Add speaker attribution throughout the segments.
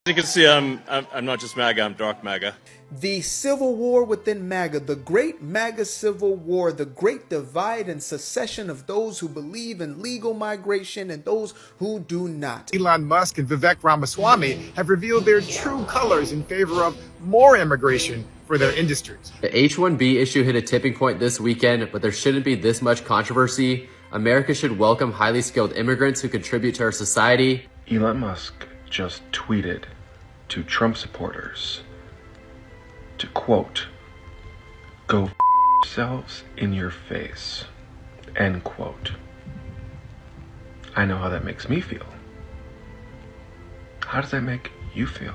Speaker 1: You can see I'm not just MAGA, I'm dark MAGA.
Speaker 2: The civil war within MAGA, the great MAGA Civil War, the great divide and secession of those who believe in legal migration and those who do not.
Speaker 3: Elon Musk and Vivek Ramaswamy have revealed their true colors in favor of more immigration for their industries.
Speaker 4: The H-1B issue hit a tipping point this weekend, but there shouldn't be this much controversy. America should welcome highly skilled immigrants who contribute to our society.
Speaker 5: Elon Musk just tweeted to Trump supporters to quote, "Go f yourselves in your face," end quote. I know how that makes me feel. How does that make you feel?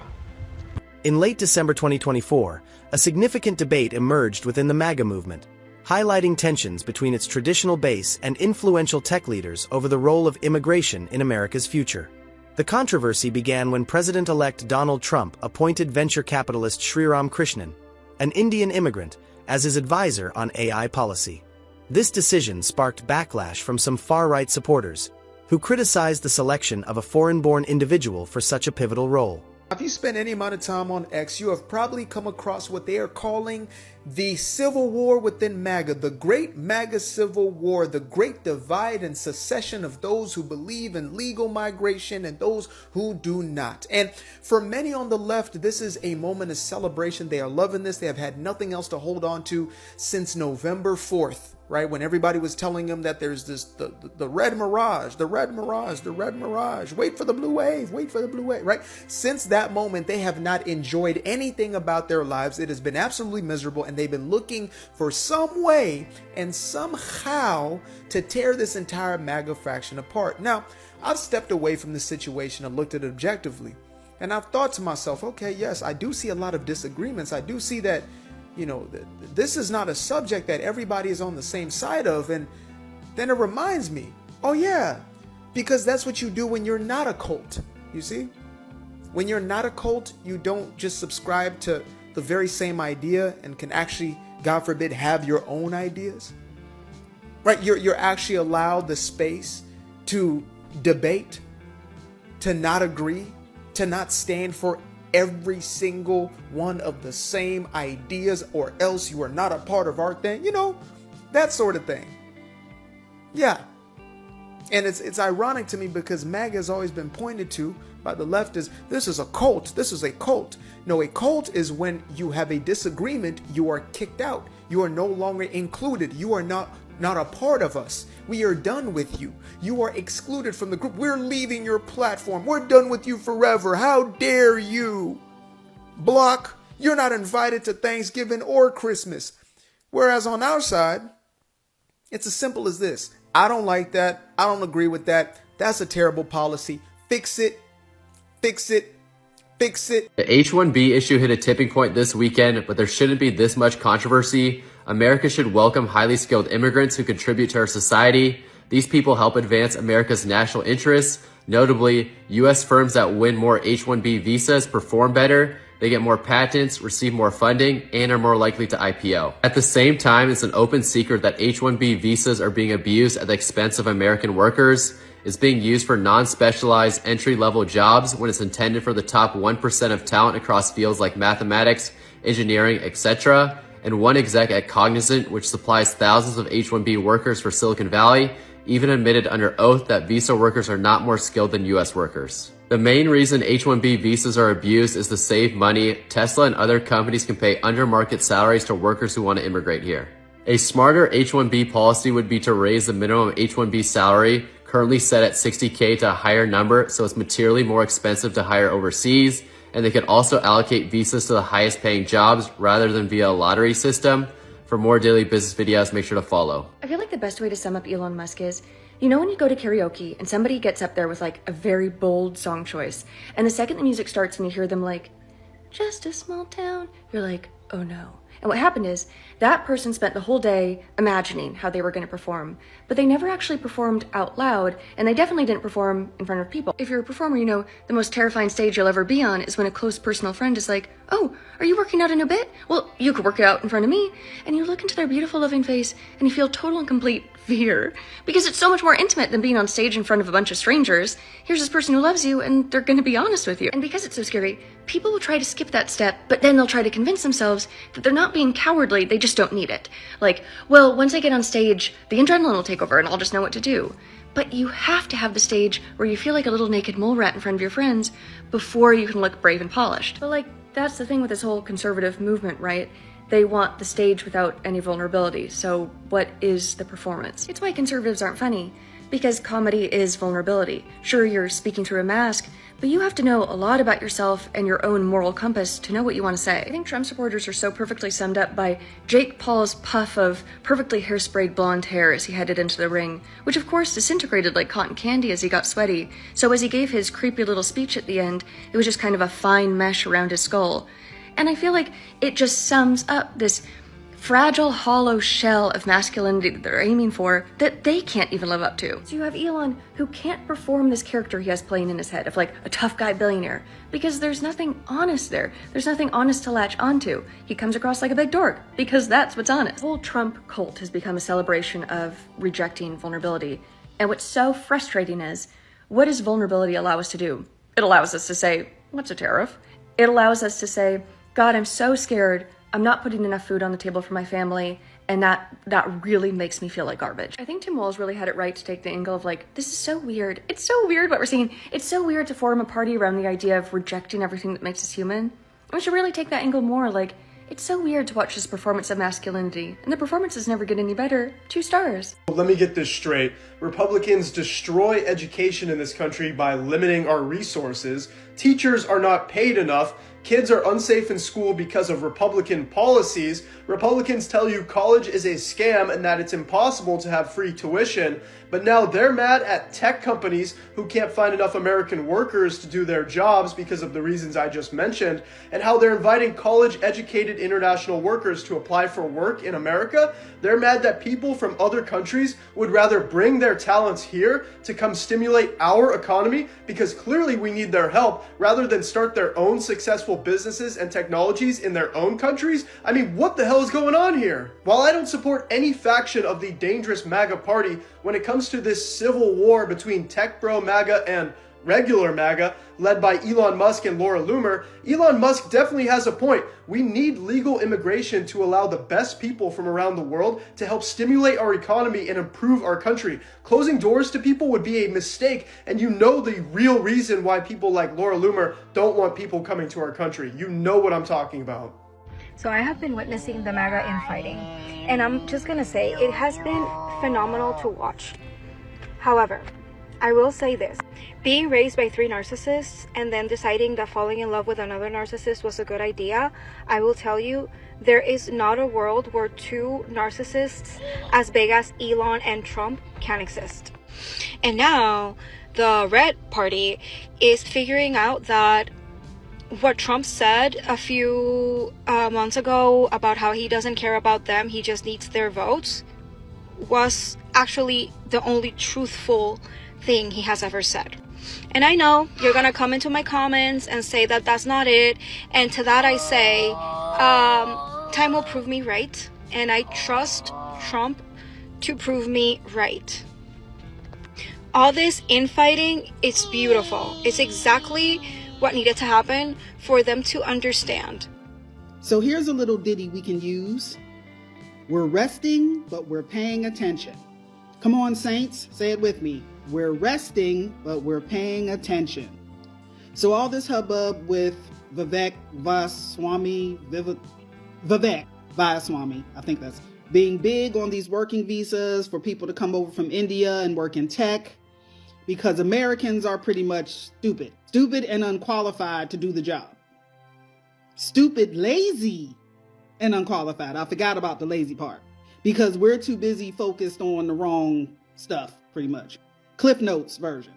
Speaker 6: In late December 2024, a significant debate emerged within the MAGA movement, highlighting tensions between its traditional base and influential tech leaders over the role of immigration in America's future. The controversy began when President-elect Donald Trump appointed venture capitalist Sriram Krishnan, an Indian immigrant, as his advisor on AI policy. This decision sparked backlash from some far-right supporters, who criticized the selection of a foreign-born individual for such a pivotal role.
Speaker 2: If you spend any amount of time on X, you have probably come across what they are calling the civil war within MAGA, the great MAGA Civil War, the great divide and secession of those who believe in legal migration and those who do not. And for many on the left, this is a moment of celebration. They are loving this. They have had nothing else to hold on to since November 4th. Right, when everybody was telling them that there's this the red mirage, the red mirage, the red mirage, wait for the blue wave, wait for the blue wave, right? Since that moment, they have not enjoyed anything about their lives. It has been absolutely miserable, and they've been looking for some way and somehow to tear this entire MAGA faction apart. Now, I've stepped away from the situation and looked at it objectively, and I've thought to myself, okay, yes, I do see a lot of disagreements. I do see that, you know, this is not a subject that everybody is on the same side of. And then it reminds me, oh yeah, because that's what you do when you're not a cult. You see, when you're not a cult, you don't just subscribe to the very same idea and can actually, God forbid, have your own ideas, right? You're actually allowed the space to debate, to not agree, to not stand for every single one of the same ideas, or else you are not a part of our thing, you know, that sort of thing. Yeah. And it's ironic to me because MAGA has always been pointed to by the left as this is a cult. This is a cult. No, a cult is when you have a disagreement, you are kicked out. You are no longer included. You are not a part of us. We are done with you. You are excluded from the group. We're leaving your platform. We're done with you forever. How dare you? Block. You're not invited to Thanksgiving or Christmas. Whereas on our side, it's as simple as this. I don't like that. I don't agree with that. That's a terrible policy. Fix it. Fix it. Fix it.
Speaker 4: The H-1B issue hit a tipping point this weekend, but there shouldn't be this much controversy. America should welcome highly skilled immigrants who contribute to our society. These people help advance America's national interests. Notably, U.S. firms that win more H-1B visas perform better. They get more patents, receive more funding, and are more likely to IPO. At the same time, it's an open secret that H-1B visas are being abused at the expense of American workers. It's being used for non-specialized entry-level jobs when it's intended for the top 1% of talent across fields like mathematics, engineering, etc. And one exec at Cognizant, which supplies thousands of H-1B workers for Silicon Valley, even admitted under oath that visa workers are not more skilled than U.S. workers. The main reason H-1B visas are abused is to save money. Tesla and other companies can pay under-market salaries to workers who want to immigrate here. A smarter H-1B policy would be to raise the minimum H-1B salary, currently set at $60K, to a higher number, so it's materially more expensive to hire overseas. And they could also allocate visas to the highest paying jobs rather than via a lottery system. For more daily business videos, make sure to follow.
Speaker 7: I feel like the best way to sum up Elon Musk is, you know when you go to karaoke and somebody gets up there with like a very bold song choice, and the second the music starts and you hear them like, just a small town, you're like, oh no. And what happened is, that person spent the whole day imagining how they were going to perform, but they never actually performed out loud, and they definitely didn't perform in front of people. If you're a performer, you know the most terrifying stage you'll ever be on is when a close personal friend is like, "Oh, are you working out a new bit? Well, you could work it out in front of me." And you look into their beautiful loving face and you feel total and complete fear, because it's so much more intimate than being on stage in front of a bunch of strangers. Here's this person who loves you and they're going to be honest with you. And because it's so scary, people will try to skip that step, but then they'll try to convince themselves that they're not being cowardly, they just don't need it. Like, well, once I get on stage, the adrenaline will take over and I'll just know what to do. But you have to have the stage where you feel like a little naked mole rat in front of your friends before you can look brave and polished. But like, that's the thing with this whole conservative movement, right? They want the stage without any vulnerability. So what is the performance? It's why conservatives aren't funny, because comedy is vulnerability. Sure, you're speaking through a mask, but you have to know a lot about yourself and your own moral compass to know what you want to say. I think Trump supporters are so perfectly summed up by Jake Paul's puff of perfectly hairsprayed blonde hair as he headed into the ring, which of course disintegrated like cotton candy as he got sweaty. So as he gave his creepy little speech at the end, it was just kind of a fine mesh around his skull. And I feel like it just sums up this fragile, hollow shell of masculinity that they're aiming for that they can't even live up to. So you have Elon, who can't perform this character he has playing in his head of like a tough guy billionaire, because there's nothing honest there. There's nothing honest to latch onto. He comes across like a big dork, because that's what's honest. The whole Trump cult has become a celebration of rejecting vulnerability. And what's so frustrating is, what does vulnerability allow us to do? It allows us to say, what's a tariff? It allows us to say, God, I'm so scared. I'm not putting enough food on the table for my family, and that really makes me feel like garbage. I think Tim Walz really had it right to take the angle of like, this is so weird. It's so weird what we're seeing. It's so weird to form a party around the idea of rejecting everything that makes us human. We should really take that angle more, like, it's so weird to watch this performance of masculinity, and the performances never get any better. 2 stars.
Speaker 8: Let me get this straight. Republicans destroy education in this country by limiting our resources. Teachers are not paid enough. Kids are unsafe in school because of Republican policies. Republicans tell you college is a scam and that it's impossible to have free tuition. But now they're mad at tech companies who can't find enough American workers to do their jobs because of the reasons I just mentioned, and how they're inviting college-educated international workers to apply for work in America. They're mad that people from other countries would rather bring their talents here to come stimulate our economy, because clearly we need their help, rather than start their own successful businesses and technologies in their own countries. I mean, what the hell is going on here? While I don't support any faction of the dangerous MAGA party, when it comes to this civil war between tech bro MAGA and regular MAGA, led by Elon Musk and Laura Loomer, Elon Musk definitely has a point. We need legal immigration to allow the best people from around the world to help stimulate our economy and improve our country. Closing doors to people would be a mistake, and you know the real reason why people like Laura Loomer don't want people coming to our country. You know what I'm talking about.
Speaker 9: So I have been witnessing the MAGA infighting, and I'm just gonna say it has been phenomenal to watch. However, I will say this. Being raised by 3 narcissists and then deciding that falling in love with another narcissist was a good idea, I will tell you, there is not a world where 2 narcissists as big as Elon and Trump can exist. And now the Red Party is figuring out that what Trump said a few months ago about how he doesn't care about them, he just needs their votes, was actually the only truthful thing he has ever said. And I know you're gonna come into my comments and say that that's not it, and to that I say time will prove me right, and I trust Trump to prove me right. All this infighting, it's beautiful. It's exactly what needed to happen for them to understand.
Speaker 10: So here's a little ditty we can use. We're resting, but we're paying attention. Come on, Saints, say it with me. We're resting, but we're paying attention. So all this hubbub with Vivek Ramaswamy, I think that's being big on these working visas for people to come over from India and work in tech, because Americans are pretty much stupid and unqualified to do the job. Stupid, lazy, and unqualified. I forgot about the lazy part, because we're too busy focused on the wrong stuff, pretty much. Cliff Notes version.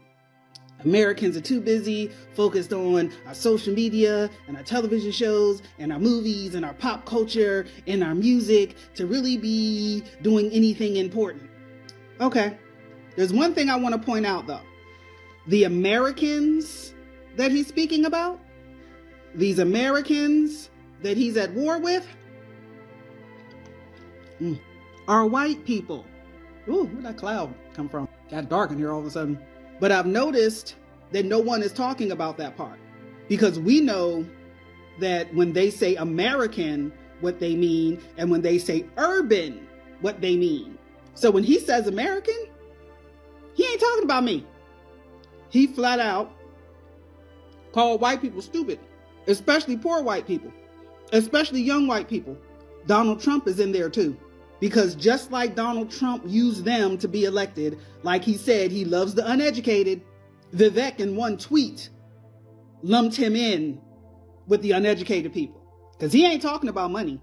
Speaker 10: Americans are too busy focused on our social media and our television shows and our movies and our pop culture and our music to really be doing anything important. Okay. There's one thing I want to point out though. The Americans that he's speaking about, these Americans that he's at war with are white people. Ooh, where'd that cloud come from? Got dark in here all of a sudden. But I've noticed that no one is talking about that part, because we know that when they say American, what they mean, and when they say urban, what they mean. So when he says American, he ain't talking about me. He flat out called white people stupid, especially poor white people, especially young white people. Donald Trump is in there too, because just like Donald Trump used them to be elected, like he said he loves the uneducated, Vivek in one tweet lumped him in with the uneducated people, because he ain't talking about money.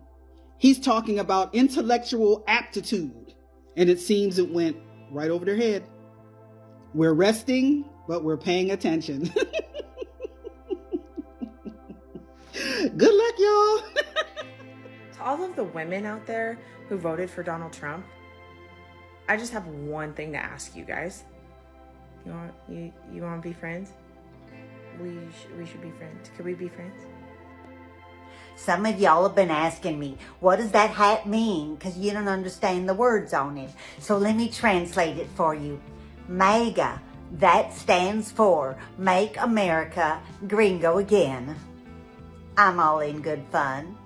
Speaker 10: He's talking about intellectual aptitude, and it seems it went right over their head. We're resting, but we're paying attention. Good luck, y'all.
Speaker 11: To all of the women out there who voted for Donald Trump, I just have one thing to ask you guys. You want to be friends? We should be friends. Could we be friends?
Speaker 12: Some of y'all have been asking me, what does that hat mean? Because you don't understand the words on it. So let me translate it for you. MAGA, that stands for Make America Gringo Again. I'm all in good fun.